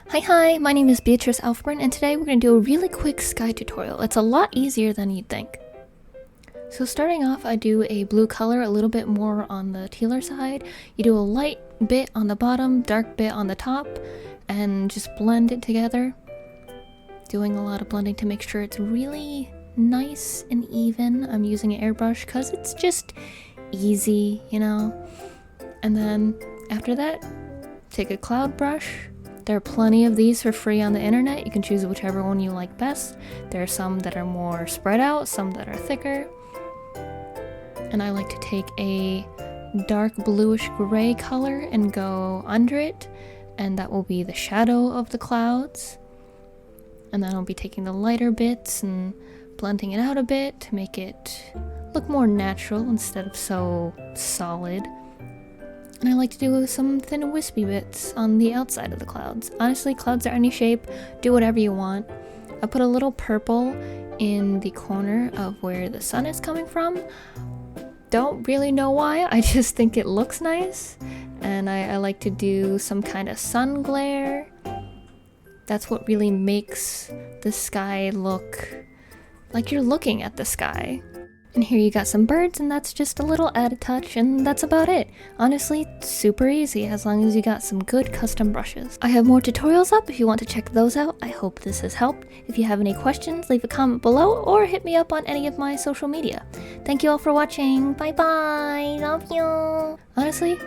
Hi, my name is Beatrice Alfbern, and today we're going to do a really quick sky tutorial. It's a lot easier than you'd think. So starting off, I do a blue color, a little bit more on the tealer side. You do a light bit on the bottom, dark bit on the top, and just blend it together. Doing a lot of blending to make sure it's really nice and even. I'm using an airbrush because it's just easy, you know? And then after that, take a cloud brush. There are plenty of these for free on the internet. You can choose whichever one you like best. There are some that are more spread out, some that are thicker. And I like to take a dark bluish gray color and go under it, and that will be the shadow of the clouds. And then I'll be taking the lighter bits and blending it out a bit to make it look more natural instead of so solid. And I like to do some thin and wispy bits on the outside of the clouds. Honestly, clouds are any shape, do whatever you want. I put a little purple in the corner of where the sun is coming from. Don't really know why, I just think it looks nice. And I like to do some kind of sun glare. That's what really makes the sky look like you're looking at the sky. And here you got some birds, and that's just a little added touch, and that's about it. Honestly, super easy as long as you got some good custom brushes. I have more tutorials up if you want to check those out. I hope this has helped. If you have any questions, leave a comment below or hit me up on any of my social media. Thank you all for watching. Bye bye. Love you. Honestly,